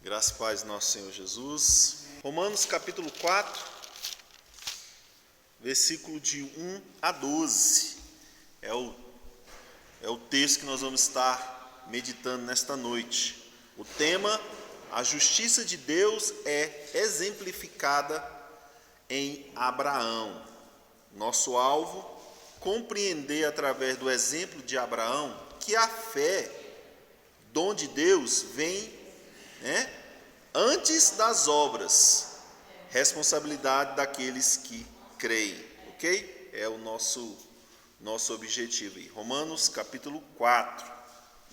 Graças e paz do nosso Senhor Jesus. Romanos capítulo 4, versículo de 1 a 12. É o texto que nós vamos estar meditando nesta noite. O tema: a justiça de Deus é exemplificada em Abraão. Nosso alvo: compreender através do exemplo de Abraão que a fé, dom de Deus, vem antes das obras, responsabilidade daqueles que creem, ok? É o nosso objetivo aí. Romanos capítulo 4,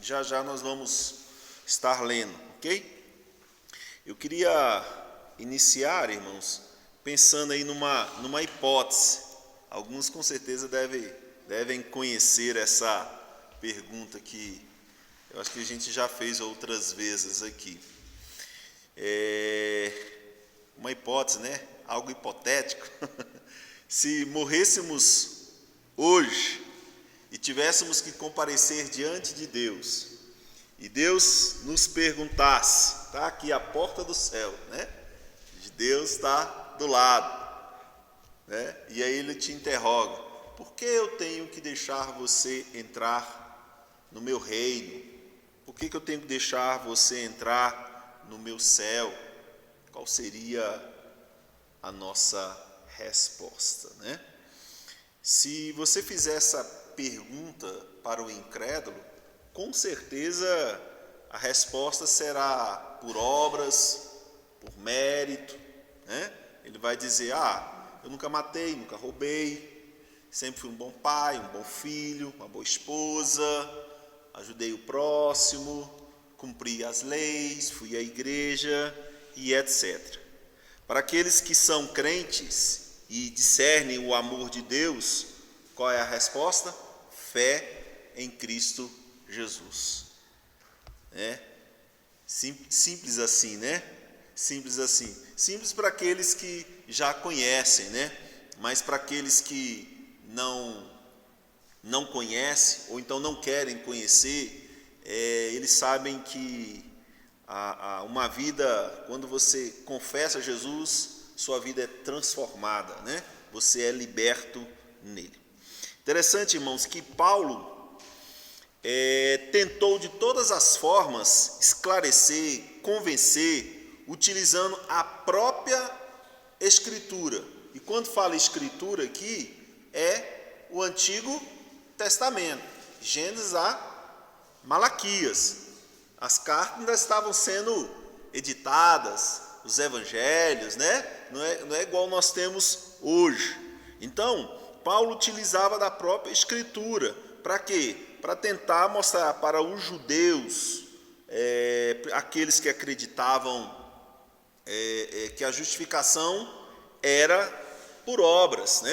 já nós vamos estar lendo, ok? Eu queria iniciar, irmãos, pensando aí numa hipótese. Alguns com certeza devem conhecer essa pergunta que eu acho que a gente já fez outras vezes aqui. Uma hipótese, algo hipotético. Se morrêssemos hoje e tivéssemos que comparecer diante de Deus, e Deus nos perguntasse, está aqui a porta do céu, Deus está do lado, e aí Ele te interroga: por que eu tenho que deixar você entrar no meu reino? Por que eu tenho que deixar você entrar no meu céu? Qual seria a nossa resposta, Se você fizer essa pergunta para o incrédulo, com certeza a resposta será por obras, por mérito, Ele vai dizer: eu nunca matei, nunca roubei, sempre fui um bom pai, um bom filho, uma boa esposa, ajudei o próximo, cumpri as leis, fui à igreja e etc. Para aqueles que são crentes e discernem o amor de Deus, qual é a resposta? Fé em Cristo Jesus. Simples assim, Simples assim. Simples para aqueles que já conhecem, Mas para aqueles que não conhecem, ou então não querem conhecer, eles sabem que uma vida, quando você confessa Jesus, sua vida é transformada, Você é liberto nele. Interessante, irmãos, que Paulo tentou de todas as formas esclarecer, convencer, utilizando a própria Escritura. E quando fala Escritura aqui, é o Antigo Testamento, Gênesis a Malaquias. As cartas ainda estavam sendo editadas, os evangelhos, Não é igual nós temos hoje. Então, Paulo utilizava da própria Escritura. Para quê? Para tentar mostrar para os judeus, aqueles que acreditavam que a justificação era por obras,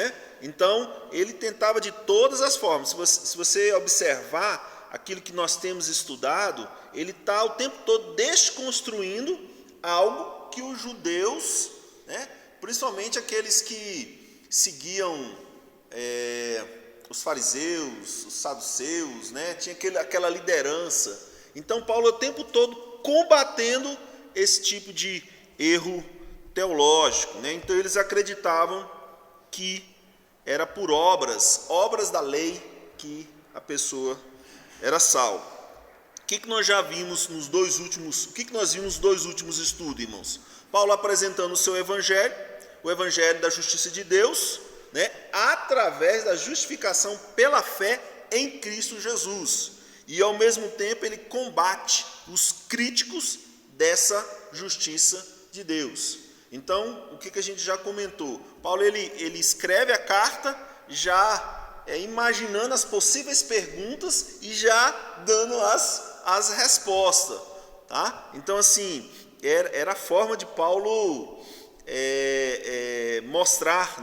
Então, ele tentava de todas as formas. Se você observar aquilo que nós temos estudado, ele está o tempo todo desconstruindo algo que os judeus, principalmente aqueles que seguiam os fariseus, os saduceus, tinha aquela liderança. Então Paulo o tempo todo combatendo esse tipo de erro teológico, Então eles acreditavam que era por obras da lei que a pessoa era salvo. O que nós já vimos nos dois últimos estudos, irmãos? Paulo apresentando o seu evangelho, o evangelho da justiça de Deus, através da justificação pela fé em Cristo Jesus. E ao mesmo tempo ele combate os críticos dessa justiça de Deus. Então, o que a gente já comentou? Paulo ele escreve a carta já imaginando as possíveis perguntas e já dando as respostas, tá? Então, assim, era a forma de Paulo mostrar,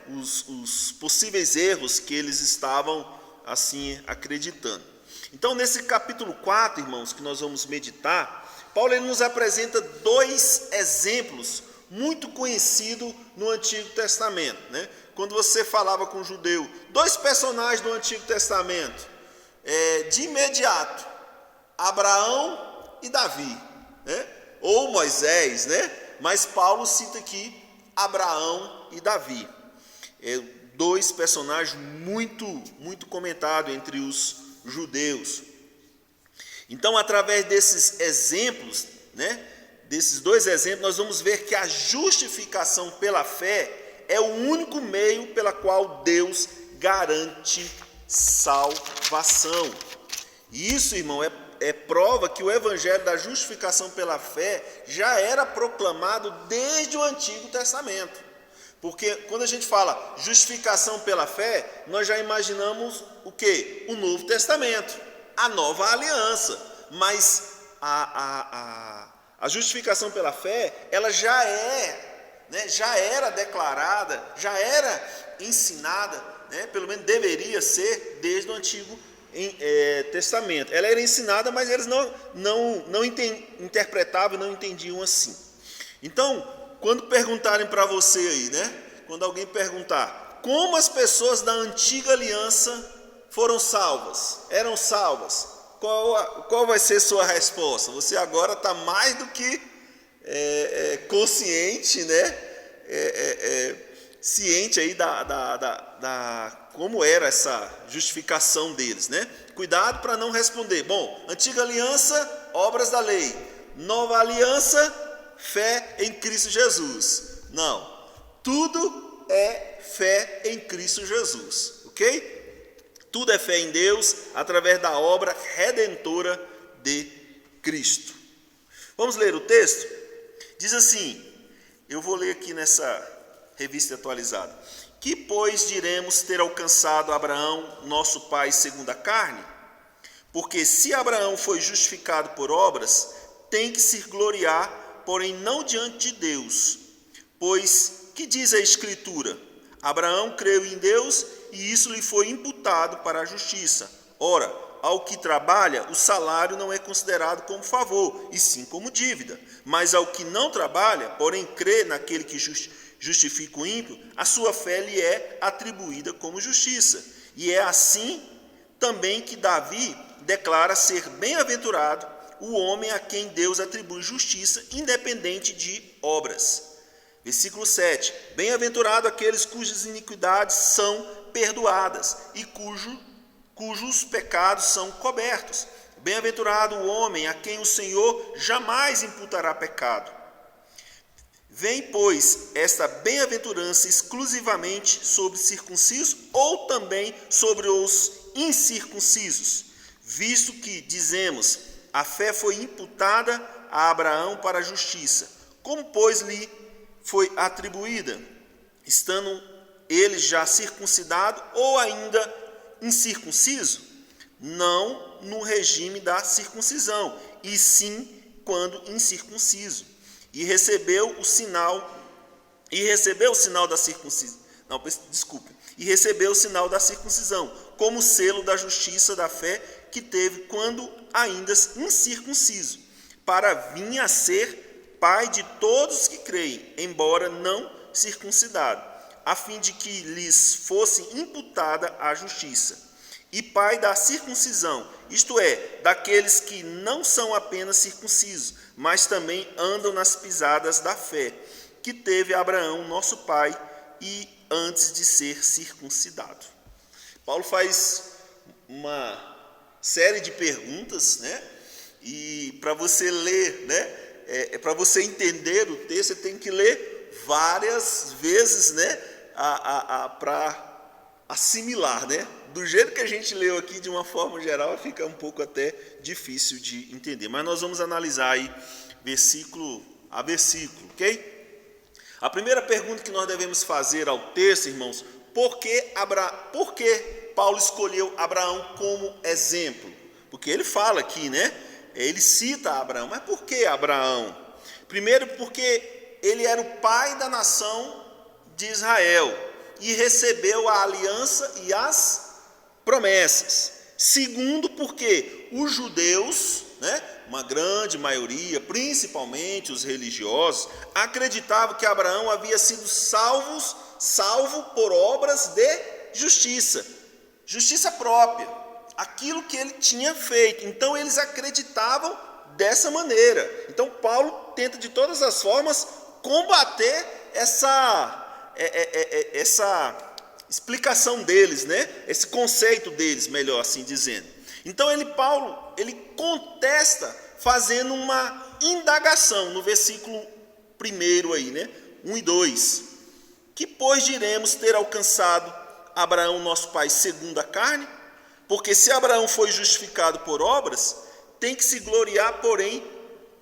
os possíveis erros que eles estavam, assim, acreditando. Então, nesse capítulo 4, irmãos, que nós vamos meditar, Paulo ele nos apresenta dois exemplos muito conhecidos no Antigo Testamento, Quando você falava com um judeu, dois personagens do Antigo Testamento, de imediato, Abraão e Davi, ou Moisés, né? Mas Paulo cita aqui Abraão e Davi. Dois personagens muito comentados entre os judeus. Então, através desses exemplos, né? Desses dois exemplos, nós vamos ver que a justificação pela fé é o único meio pela qual Deus garante salvação. E isso, irmão, é prova que o evangelho da justificação pela fé já era proclamado desde o Antigo Testamento. Porque quando a gente fala justificação pela fé, nós já imaginamos o quê? O Novo Testamento, a nova aliança. Mas a justificação pela fé, ela já era declarada, já era ensinada, né? Pelo menos deveria ser desde o Antigo Testamento. Ela era ensinada, mas eles não interpretavam e não entendiam assim. Então, quando perguntarem para você aí, né? Quando alguém perguntar como as pessoas da antiga aliança foram salvas, eram salvas, qual vai ser sua resposta? Você agora está mais do que consciente, né? Ciente aí da como era essa justificação deles, né? Cuidado para não responder. Bom, antiga aliança, obras da lei. Nova aliança, fé em Cristo Jesus. Não, tudo é fé em Cristo Jesus, ok? Tudo é fé em Deus através da obra redentora de Cristo. Vamos ler o texto? Diz assim, eu vou ler aqui nessa revista atualizada. Que, pois, diremos ter alcançado Abraão, nosso pai, segundo a carne? Porque se Abraão foi justificado por obras, tem que se gloriar, porém não diante de Deus. Pois, que diz a Escritura? Abraão creu em Deus e isso lhe foi imputado para a justiça. Ora, ao que trabalha, o salário não é considerado como favor, e sim como dívida. Mas ao que não trabalha, porém crê naquele que justifica o ímpio, a sua fé lhe é atribuída como justiça. E é assim também que Davi declara ser bem-aventurado o homem a quem Deus atribui justiça, independente de obras. Versículo 7. Bem-aventurado aqueles cujas iniquidades são perdoadas e cujos pecados são cobertos. Bem-aventurado o homem a quem o Senhor jamais imputará pecado. Vem, pois, esta bem-aventurança exclusivamente sobre circuncisos ou também sobre os incircuncisos, visto que, dizemos, a fé foi imputada a Abraão para a justiça. Como, pois, lhe foi atribuída? Estando ele já circuncidado ou ainda incircunciso? Não no regime da circuncisão, e sim quando incircunciso. E recebeu o sinal da circuncisão. Não, desculpe. E recebeu o sinal da circuncisão, como selo da justiça da fé que teve quando ainda incircunciso, para vir a ser pai de todos que creem, embora não circuncidado, a fim de que lhes fosse imputada a justiça. E pai da circuncisão, isto é, daqueles que não são apenas circuncisos, mas também andam nas pisadas da fé, que teve Abraão, nosso pai, e antes de ser circuncidado. Paulo faz uma série de perguntas, né? E para você ler, né? Para você entender o texto, você tem que ler várias vezes, né? Para assimilar, né? Do jeito que a gente leu aqui, de uma forma geral, fica um pouco até difícil de entender. Mas nós vamos analisar aí versículo a versículo, ok? A primeira pergunta que nós devemos fazer ao texto, irmãos, por que Paulo escolheu Abraão como exemplo? Porque ele fala aqui, né? Ele cita Abraão, mas por que Abraão? Primeiro, porque ele era o pai da nação de Israel e recebeu a aliança e as promessas. Segundo, porque os judeus, né, uma grande maioria, principalmente os religiosos, acreditavam que Abraão havia sido salvo por obras de justiça, justiça própria, aquilo que ele tinha feito. Então eles acreditavam dessa maneira. Então Paulo tenta de todas as formas combater essa explicação deles, né? Esse conceito deles, melhor assim dizendo. Então Paulo contesta fazendo uma indagação no versículo 1 aí, né? 1 e 2. Que pois diremos ter alcançado Abraão, nosso pai, segundo a carne? Porque se Abraão foi justificado por obras, tem que se gloriar, porém,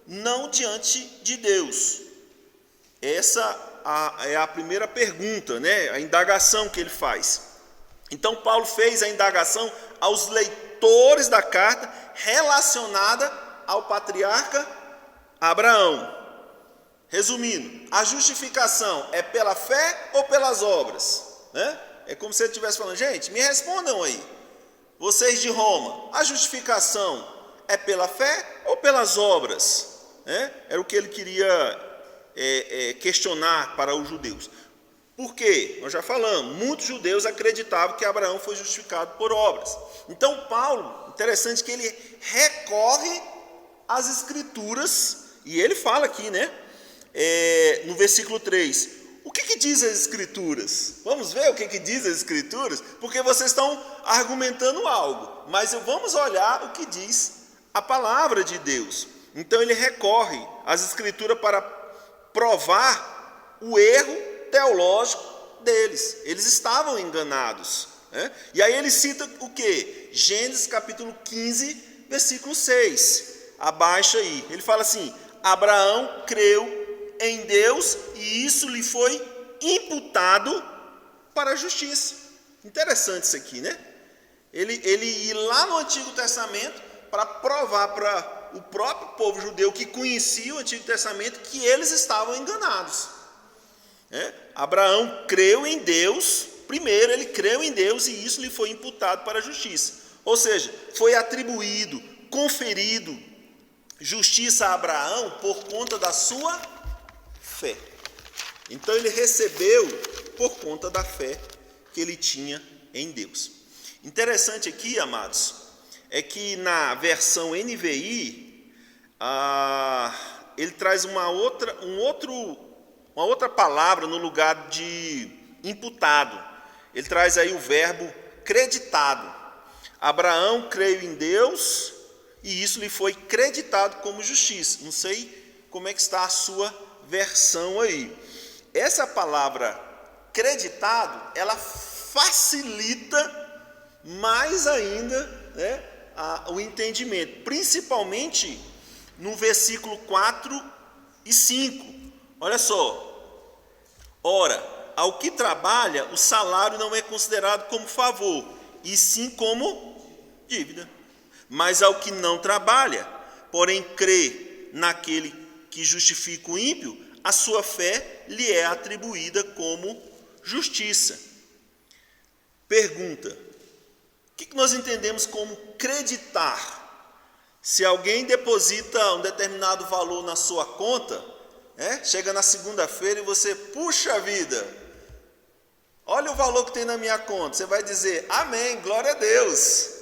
não diante de Deus. Essa é a primeira pergunta, né? A indagação que ele faz. Então Paulo fez a indagação aos leitores da carta relacionada ao patriarca Abraão. Resumindo, a justificação é pela fé ou pelas obras? Né? É como se ele estivesse falando, gente, me respondam aí, vocês de Roma, a justificação é pela fé ou pelas obras? Era o que ele queria questionar para os judeus. Por quê? Nós já falamos, muitos judeus acreditavam que Abraão foi justificado por obras. Então Paulo, interessante que ele recorre às escrituras, e ele fala aqui, né? No versículo 3, o que diz as escrituras? Vamos ver o que diz as escrituras? Porque vocês estão argumentando algo, mas vamos olhar o que diz a palavra de Deus. Então ele recorre às escrituras para provar o erro teológico deles. Eles estavam enganados, né? E aí ele cita o que? Gênesis capítulo 15, versículo 6. Abaixo aí, ele fala assim: Abraão creu em Deus e isso lhe foi imputado para a justiça. Interessante isso aqui, né? Ele ir lá no Antigo Testamento para provar para o próprio povo judeu que conhecia o Antigo Testamento que eles estavam enganados. Abraão creu em Deus, primeiro ele creu em Deus e isso lhe foi imputado para a justiça. Ou seja, foi atribuído, conferido justiça a Abraão por conta da sua fé. Então ele recebeu por conta da fé que ele tinha em Deus. Interessante aqui, amados, é que na versão NVI, ele traz uma outra palavra no lugar de imputado. Ele traz aí o verbo creditado. Abraão creu em Deus e isso lhe foi creditado como justiça. Não sei como é que está a sua versão aí. Essa palavra creditado, ela facilita mais ainda, né, o entendimento, principalmente no versículo 4 e 5. Olha só. Ora, ao que trabalha, o salário não é considerado como favor, e sim como dívida. Mas ao que não trabalha, porém crê naquele que justifica o ímpio, a sua fé lhe é atribuída como justiça. Pergunta: o que nós entendemos como creditar? Se alguém deposita um determinado valor na sua conta, chega na segunda-feira e você, puxa vida, olha o valor que tem na minha conta. Você vai dizer, amém, glória a Deus.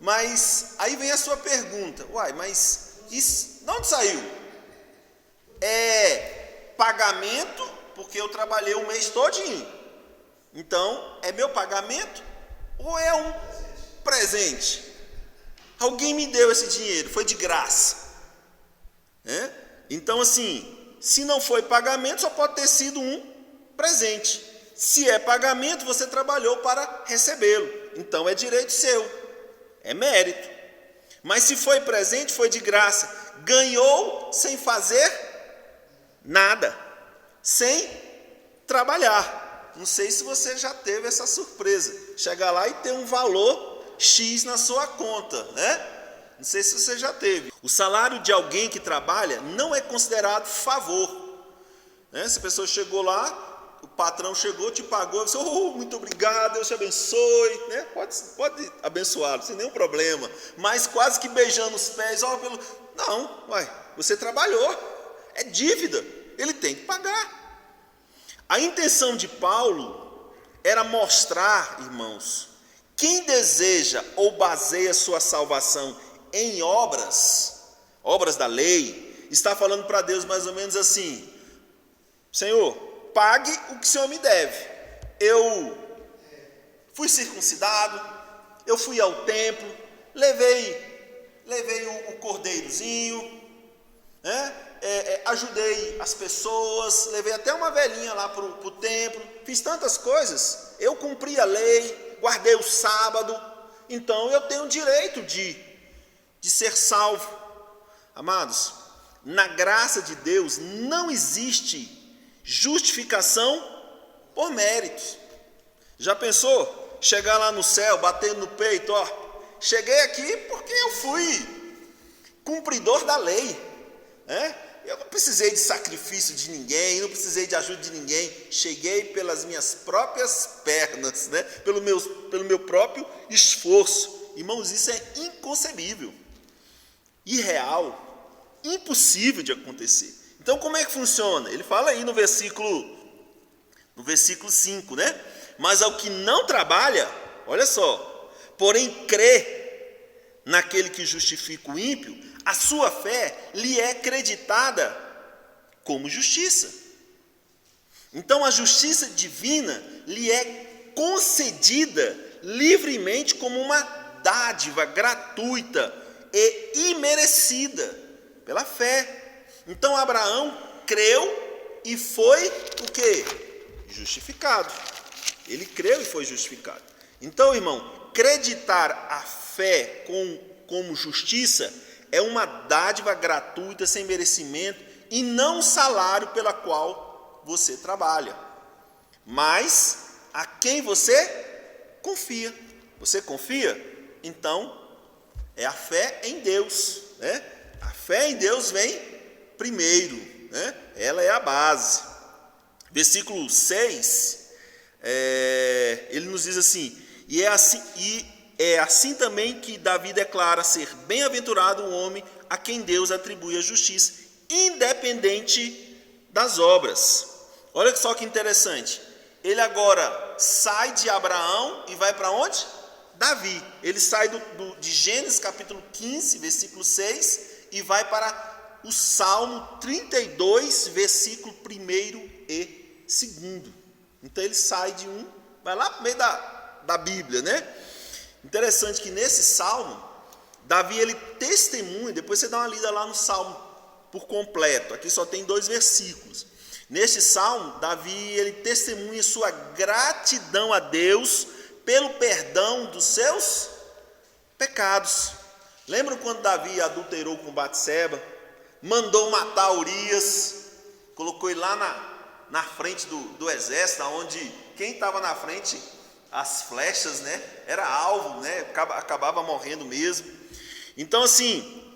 Mas aí vem a sua pergunta, mas isso de onde saiu? É pagamento, porque eu trabalhei um mês todinho. Então, é meu pagamento ou é um presente? Alguém me deu esse dinheiro, foi de graça. Então, assim, se não foi pagamento, só pode ter sido um presente. Se é pagamento, você trabalhou para recebê-lo. Então, é direito seu. É mérito. Mas se foi presente, foi de graça. Ganhou sem fazer nada. Sem trabalhar. Não sei se você já teve essa surpresa. Chegar lá e ter um valor X na sua conta, né? Não sei se você já teve. O salário de alguém que trabalha não é considerado favor. Se a pessoa chegou lá, o patrão chegou, te pagou, você, muito obrigado, Deus te abençoe, né? Pode abençoá-lo, sem nenhum problema, mas quase que beijando os pés, não, você trabalhou, é dívida, ele tem que pagar. A intenção de Paulo era mostrar, irmãos, quem deseja ou baseia sua salvação em obras da lei, está falando para Deus mais ou menos assim: Senhor, pague o que o Senhor me deve. Eu fui circuncidado, eu fui ao templo, levei o cordeirozinho, né? Ajudei as pessoas, levei até uma velhinha lá para o templo, fiz tantas coisas, eu cumpri a lei, guardei o sábado, então eu tenho o direito de ser salvo. Amados, na graça de Deus não existe justificação por méritos. Já pensou? Chegar lá no céu, batendo no peito, ó, cheguei aqui porque eu fui cumpridor da lei, né? Eu não precisei de sacrifício de ninguém, não precisei de ajuda de ninguém, cheguei pelas minhas próprias pernas, né? pelo meu próprio esforço. Irmãos, isso é inconcebível, irreal, impossível de acontecer. Então, como é que funciona? Ele fala aí no versículo 5, né? Mas ao que não trabalha, olha só, porém crê naquele que justifica o ímpio, a sua fé lhe é creditada como justiça. Então a justiça divina lhe é concedida livremente como uma dádiva gratuita e imerecida pela fé. Então Abraão creu e foi o quê? Justificado. Ele creu e foi justificado. Então, irmão, creditar a fé como justiça é uma dádiva gratuita, sem merecimento, e não um salário pela qual você trabalha, mas a quem você confia. Você confia? Então, é a fé em Deus, né? A fé em Deus vem primeiro, né? Ela é a base. Versículo 6, ele nos diz assim: e é assim também que Davi declara ser bem-aventurado o homem a quem Deus atribui a justiça, independente das obras. Olha só que interessante. Ele agora sai de Abraão e vai para onde? Davi. Ele sai de Gênesis capítulo 15, versículo 6, e vai para o Salmo 32, versículo 1 e 2. Então ele sai de um, vai lá para o meio da Bíblia, né? Interessante que nesse salmo, Davi ele testemunha, depois você dá uma lida lá no salmo por completo, aqui só tem 2 versículos. Neste salmo, Davi ele testemunha sua gratidão a Deus pelo perdão dos seus pecados. Lembram quando Davi adulterou com Batseba, mandou matar Urias, colocou ele lá na frente do exército, onde quem estava na frente, as flechas, né, era alvo, né, acabava morrendo mesmo. Então, assim,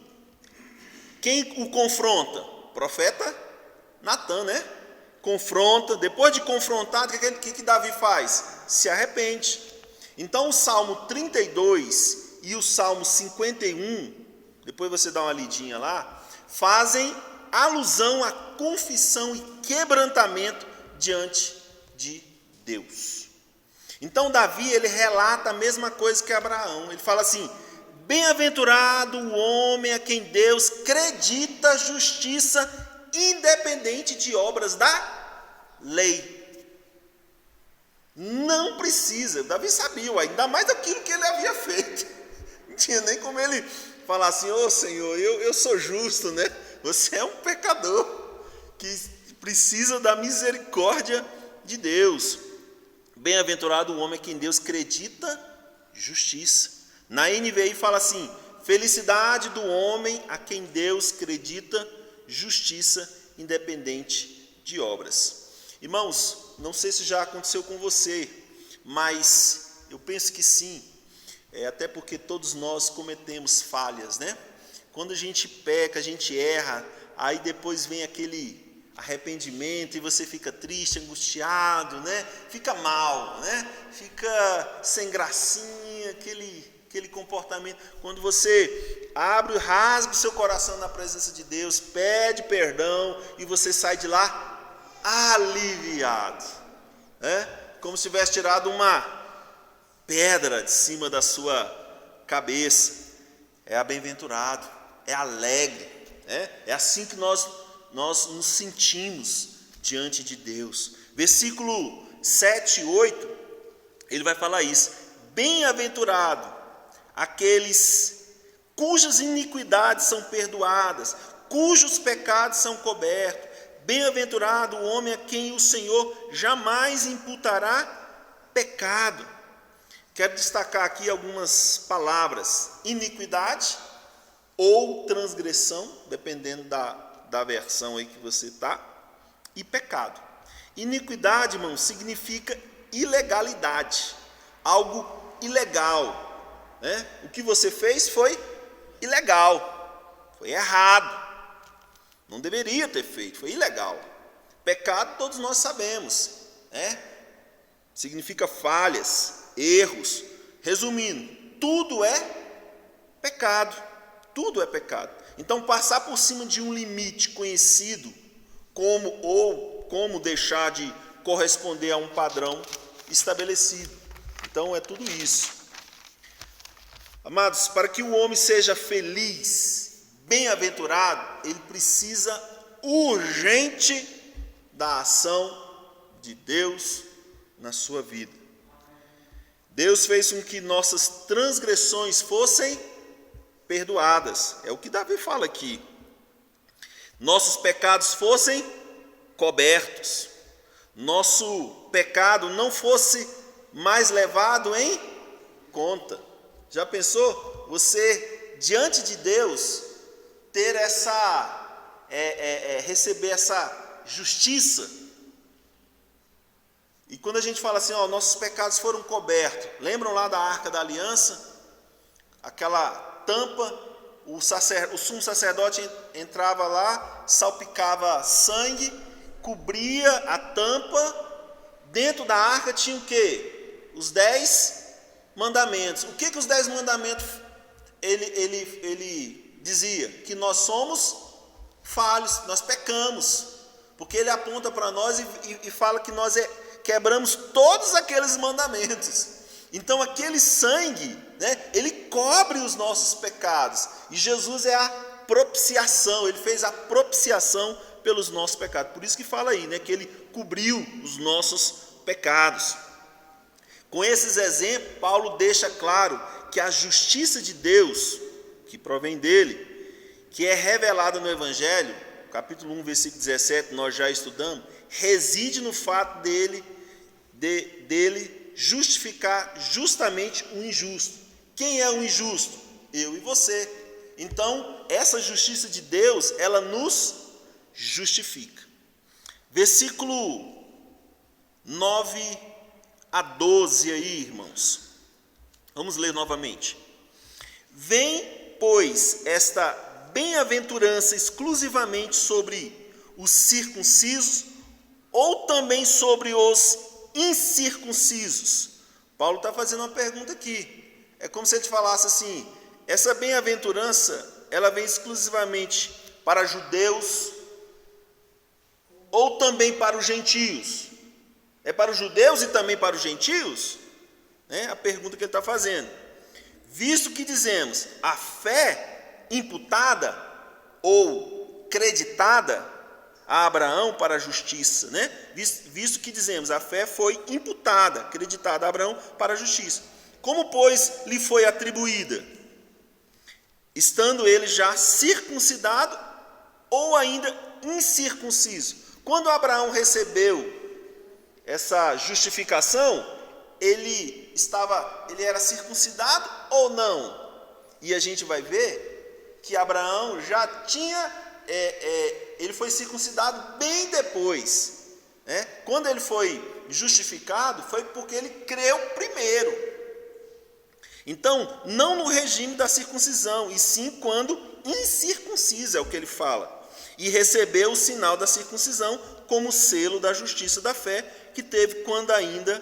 quem o confronta? O profeta Natan, né? Confronta, depois de confrontado, o que Davi faz? Se arrepende. Então, o Salmo 32 e o Salmo 51, depois você dá uma lidinha lá, fazem alusão à confissão e quebrantamento diante de Deus. Então Davi, ele relata a mesma coisa que Abraão. Ele fala assim: bem-aventurado o homem a quem Deus credita justiça independente de obras da lei. Não precisa, Davi sabia, ainda mais daquilo que ele havia feito. Não tinha nem como ele falar assim: ô Senhor, eu sou justo, né? Você é um pecador que precisa da misericórdia de Deus. Bem-aventurado o homem a quem Deus credita justiça. Na NVI fala assim: felicidade do homem a quem Deus credita justiça independente de obras. Irmãos, não sei se já aconteceu com você, mas eu penso que sim, até porque todos nós cometemos falhas, né? Quando a gente peca, a gente erra, aí depois vem aquele arrependimento e você fica triste, angustiado, né? Fica mal, né? Fica sem gracinha, aquele comportamento. Quando você abre, rasga o seu coração na presença de Deus, pede perdão e você sai de lá aliviado, né? Como se tivesse tirado uma pedra de cima da sua cabeça. É bem-aventurado, é alegre, É assim que nós nos sentimos diante de Deus. Versículo 7 e 8, ele vai falar isso. Bem-aventurado aqueles cujas iniquidades são perdoadas, cujos pecados são cobertos. Bem-aventurado o homem a quem o Senhor jamais imputará pecado. Quero destacar aqui algumas palavras: iniquidade ou transgressão, dependendo da versão aí que você está, e pecado. Iniquidade, irmão, significa ilegalidade, algo ilegal, né? O que você fez foi ilegal, foi errado, não deveria ter feito, foi ilegal. Pecado todos nós sabemos, né? Significa falhas, erros. Resumindo, tudo é pecado, tudo é pecado. Então, passar por cima de um limite conhecido como deixar de corresponder a um padrão estabelecido. Então, é tudo isso. Amados, para que o homem seja feliz, bem-aventurado, ele precisa urgente da ação de Deus na sua vida. Deus fez com que nossas transgressões fossem perdoadas. É o que Davi fala aqui. Nossos pecados fossem cobertos. Nosso pecado não fosse mais levado em conta. Já pensou? Você, diante de Deus, ter receber essa justiça. E quando a gente fala assim, nossos pecados foram cobertos. Lembram lá da Arca da Aliança? Aquela tampa, o sumo sacerdote entrava lá, salpicava sangue, cobria a tampa. Dentro da arca tinha o quê? Os 10 mandamentos. O que os 10 mandamentos ele dizia? Que nós somos falhos, nós pecamos. Porque ele aponta para nós e fala que nós quebramos todos aqueles mandamentos. Então aquele sangue, né, ele cobre os nossos pecados. E Jesus é a propiciação, ele fez a propiciação pelos nossos pecados. Por isso que fala aí, né, que ele cobriu os nossos pecados. Com esses exemplos, Paulo deixa claro que a justiça de Deus, que provém dele, que é revelada no Evangelho, capítulo 1, versículo 17, nós já estudamos, reside no fato dele justificar justamente o injusto. Quem é o injusto? Eu e você. Então, essa justiça de Deus, ela nos justifica. Versículo 9 a 12 aí, irmãos. Vamos ler novamente. Vem, pois, esta bem-aventurança exclusivamente sobre os circuncisos ou também sobre os incircuncisos? Paulo está fazendo uma pergunta aqui. É como se ele falasse assim, essa bem-aventurança, ela vem exclusivamente para judeus ou também para os gentios? É para os judeus e também para os gentios? É a pergunta que ele está fazendo. Visto que dizemos, a fé imputada ou creditada a Abraão para a justiça, né? Visto que dizemos, a fé foi imputada, creditada a Abraão para a justiça. Como, pois, lhe foi atribuída? Estando ele já circuncidado ou ainda incircunciso? Quando Abraão recebeu essa justificação, ele era circuncidado ou não? E a gente vai ver que Abraão já tinha, ele foi circuncidado bem depois. Né? Quando ele foi justificado, foi porque ele creu primeiro. Então, não no regime da circuncisão, e sim quando incircunciso, é o que ele fala. E recebeu o sinal da circuncisão como selo da justiça da fé que teve quando ainda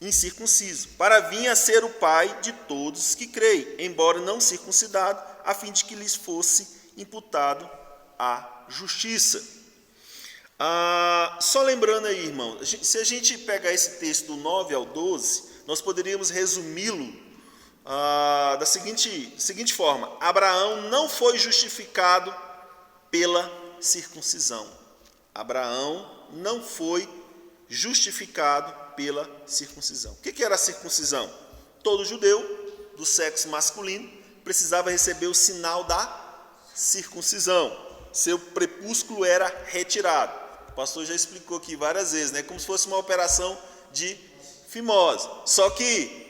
incircunciso, para vir a ser o pai de todos que creem, embora não circuncidado, a fim de que lhes fosse imputado a justiça. Só lembrando aí, irmão, se a gente pegar esse texto do 9 ao 12, nós poderíamos resumi-lo da seguinte forma: Abraão não foi justificado pela circuncisão. Abraão não foi justificado pela circuncisão. O que era a circuncisão? Todo judeu do sexo masculino precisava receber o sinal da circuncisão. Seu prepúsculo era retirado. O pastor já explicou aqui várias vezes, né? Como se fosse uma operação de fimose. Só que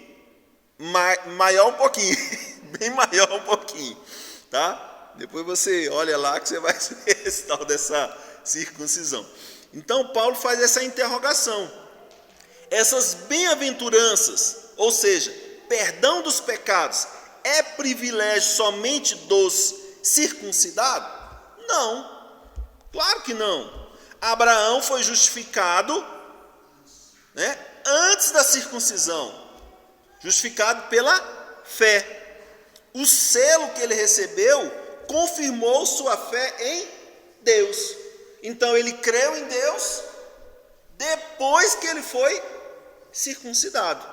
maior um pouquinho, bem maior um pouquinho, tá? Depois você olha lá que você vai ver esse tal dessa circuncisão. Então Paulo faz essa interrogação. Essas bem-aventuranças, ou seja, perdão dos pecados, é privilégio somente dos circuncidados? Não, claro que não. Abraão foi justificado, né, antes da circuncisão, justificado pela fé. O selo que ele recebeu confirmou sua fé em Deus. Então ele creu em Deus depois que ele foi circuncidado.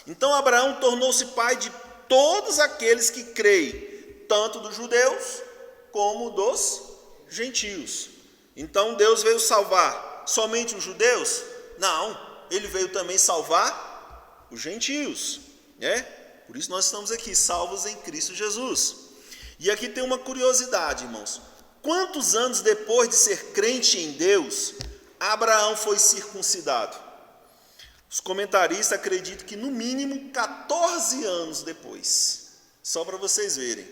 Então Abraão tornou-se pai de todos aqueles que creem, tanto dos judeus como dos gentios. Então Deus veio salvar somente os judeus? Não, ele veio também salvar os gentios, né? Por isso nós estamos aqui, salvos em Cristo Jesus. E aqui tem uma curiosidade, irmãos. Quantos anos depois de ser crente em Deus, Abraão foi circuncidado? Os comentaristas acreditam que no mínimo 14 anos depois. Só para vocês verem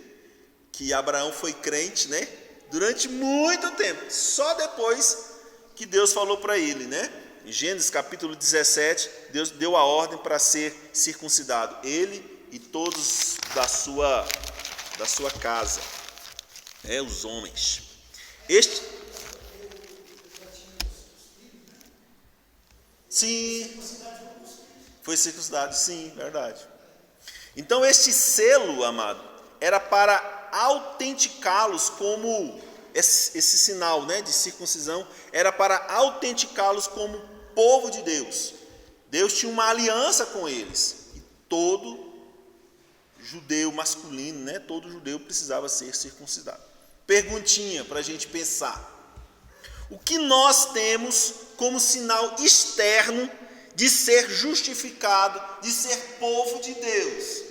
que Abraão foi crente, né? Durante muito tempo. Só depois que Deus falou para ele, né? Em Gênesis capítulo 17, Deus deu a ordem para ser circuncidado. Ele e todos da sua casa. Os homens. Sim, foi circuncidado, sim, verdade. Então este selo, amado, era para autenticá-los como esse sinal, né, de circuncisão, era para autenticá-los como povo de Deus. Deus tinha uma aliança com eles. E todo judeu masculino, né, todo judeu precisava ser circuncidado. Perguntinha para a gente pensar. O que nós temos como sinal externo de ser justificado, de ser povo de Deus?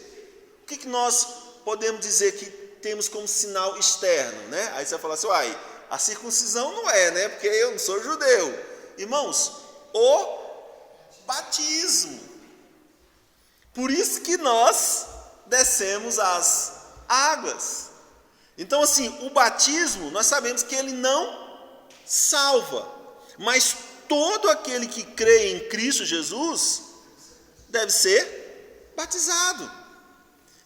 O que nós podemos dizer que temos como sinal externo, né? Aí você vai falar assim, a circuncisão não é, né? Porque eu não sou judeu. Irmãos, o batismo. Por isso que nós descemos as águas. Então, assim, o batismo, nós sabemos que ele não salva, mas todo aquele que crê em Cristo Jesus deve ser batizado,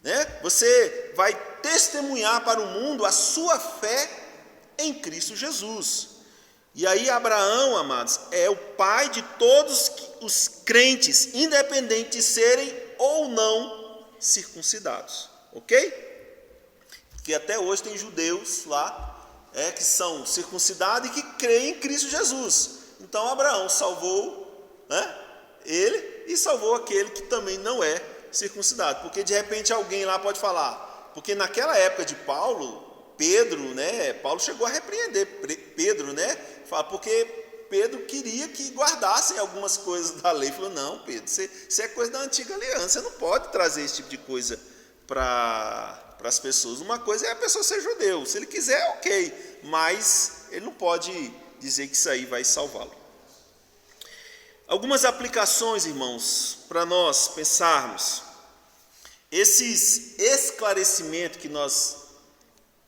né? Você vai testemunhar para o mundo a sua fé em Cristo Jesus. E aí Abraão, amados, é o pai de todos os crentes, independente de serem ou não circuncidados, ok? Porque até hoje tem judeus lá que são circuncidados e que creem em Cristo Jesus. Então Abraão salvou, né, ele e salvou aquele que também não é circuncidado. Porque de repente alguém lá pode falar, porque naquela época de Pedro, né, Paulo chegou a repreender Pedro, né, porque Pedro queria que guardassem algumas coisas da lei. Ele falou, não, Pedro, isso é coisa da antiga aliança, você não pode trazer esse tipo de coisa para as pessoas. Uma coisa é a pessoa ser judeu, se ele quiser, ok, mas ele não pode dizer que isso aí vai salvá-lo. Algumas aplicações, irmãos, para nós pensarmos. Esses esclarecimentos que nós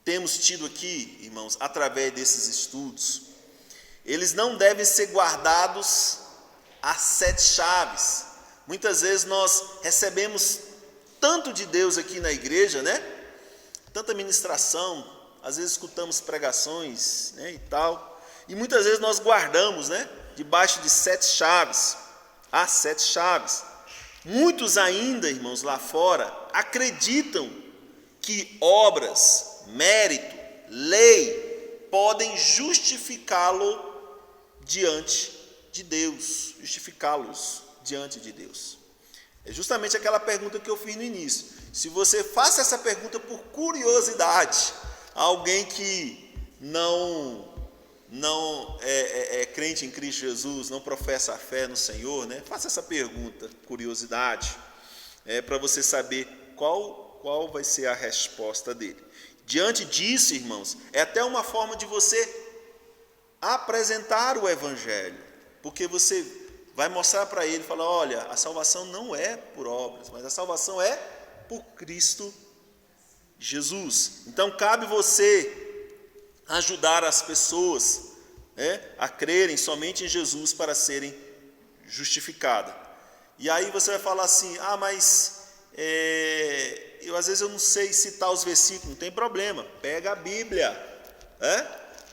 temos tido aqui, irmãos, através desses estudos, eles não devem ser guardados às 7 chaves. Muitas vezes nós recebemos tanto de Deus aqui na igreja, né? Tanta ministração, às vezes escutamos pregações, né, e tal, e muitas vezes nós guardamos, né, debaixo de 7 chaves, as 7 chaves. Muitos ainda, irmãos, lá fora, acreditam que obras, mérito, lei, podem justificá-lo diante de Deus, justificá-los diante de Deus. É justamente aquela pergunta que eu fiz no início. Se você faça essa pergunta por curiosidade a alguém que não é crente em Cristo Jesus, não professa a fé no Senhor, né? Faça essa pergunta, curiosidade, para você saber qual vai ser a resposta dele. Diante disso, irmãos, é até uma forma de você apresentar o Evangelho, porque você vai mostrar para ele, falar, olha, a salvação não é por obras, mas a salvação é por Cristo Jesus. Então cabe você ajudar as pessoas a crerem somente em Jesus para serem justificadas. E aí você vai falar assim, mas às vezes eu não sei citar os versículos, não tem problema, pega a Bíblia,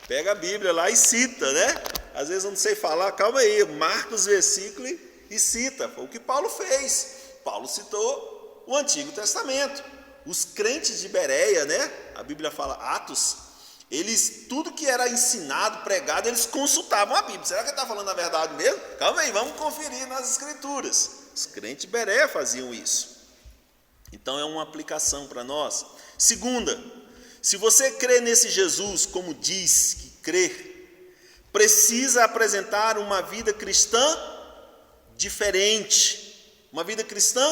pega a Bíblia lá e cita, né? Às vezes eu não sei falar, calma aí, marca os versículos e cita. Foi o que Paulo fez. Paulo citou o Antigo Testamento. Os crentes de Bereia, né? A Bíblia fala Atos, tudo que era ensinado, pregado, eles consultavam a Bíblia. Será que ele está falando a verdade mesmo? Calma aí, vamos conferir nas Escrituras. Os crentes de Bereia faziam isso. Então é uma aplicação para nós. Segunda, se você crê nesse Jesus, como diz que crê, precisa apresentar uma vida cristã diferente, uma vida cristã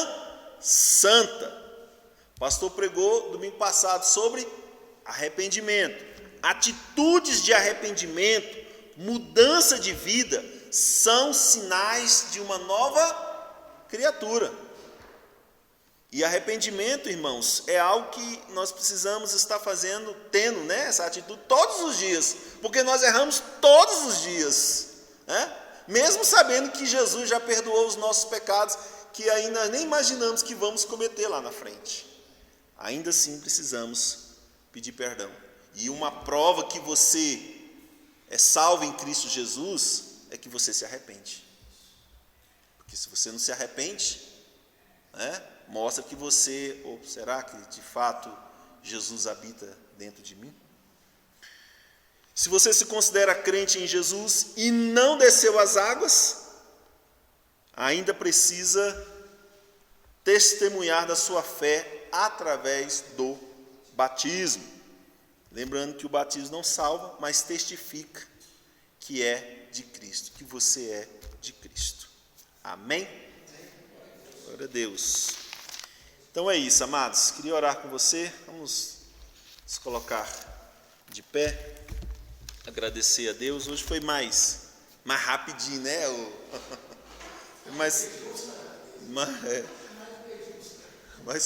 santa. O pastor pregou domingo passado sobre arrependimento. Atitudes de arrependimento, mudança de vida, são sinais de uma nova criatura. E arrependimento, irmãos, é algo que nós precisamos estar tendo, né, essa atitude todos os dias, porque nós erramos todos os dias, né? Mesmo sabendo que Jesus já perdoou os nossos pecados, que ainda nem imaginamos que vamos cometer lá na frente. Ainda assim precisamos pedir perdão. E uma prova que você é salvo em Cristo Jesus é que você se arrepende. Porque se você não se arrepende, mostra que você, ou será que de fato Jesus habita dentro de mim? Se você se considera crente em Jesus e não desceu as águas, ainda precisa testemunhar da sua fé através do batismo. Lembrando que o batismo não salva, mas testifica que é de Cristo, que você é de Cristo. Amém? Glória a Deus. Então é isso, amados. Queria orar com você. Vamos nos colocar de pé. Agradecer a Deus. Hoje foi mais rapidinho, né? Mais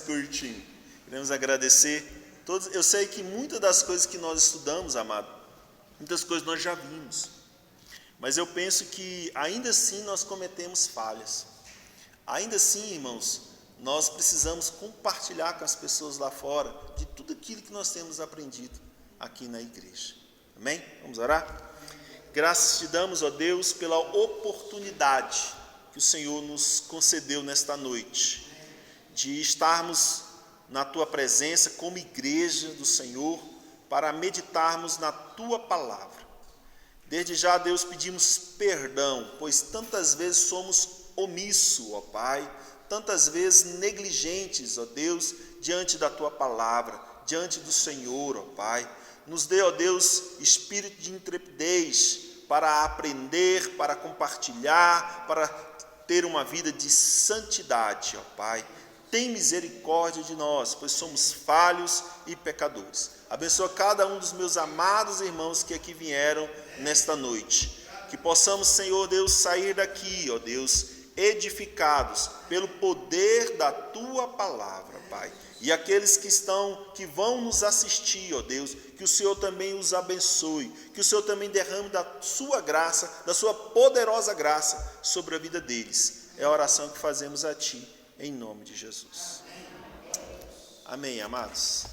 curtinho. Queremos agradecer todos. Eu sei que muitas das coisas que nós estudamos, amado, muitas coisas nós já vimos. Mas eu penso que ainda assim nós cometemos falhas. Ainda assim, irmãos, nós precisamos compartilhar com as pessoas lá fora de tudo aquilo que nós temos aprendido aqui na igreja. Amém? Vamos orar? Graças te damos, ó Deus, pela oportunidade que o Senhor nos concedeu nesta noite, de estarmos na tua presença como igreja do Senhor, para meditarmos na tua palavra. Desde já, Deus, pedimos perdão, pois tantas vezes somos omissos, ó Pai, tantas vezes negligentes, ó Deus, diante da tua palavra, diante do Senhor, ó Pai. Nos dê, ó Deus, espírito de intrepidez para aprender, para compartilhar, para ter uma vida de santidade, ó Pai. Tem misericórdia de nós, pois somos falhos e pecadores. Abençoa cada um dos meus amados irmãos que aqui vieram nesta noite. Que possamos, Senhor Deus, sair daqui, ó Deus, edificados pelo poder da tua palavra, Pai. E aqueles que vão nos assistir, ó Deus, que o Senhor também os abençoe, que o Senhor também derrame da sua graça, da sua poderosa graça sobre a vida deles. É a oração que fazemos a Ti, em nome de Jesus. Amém, amados.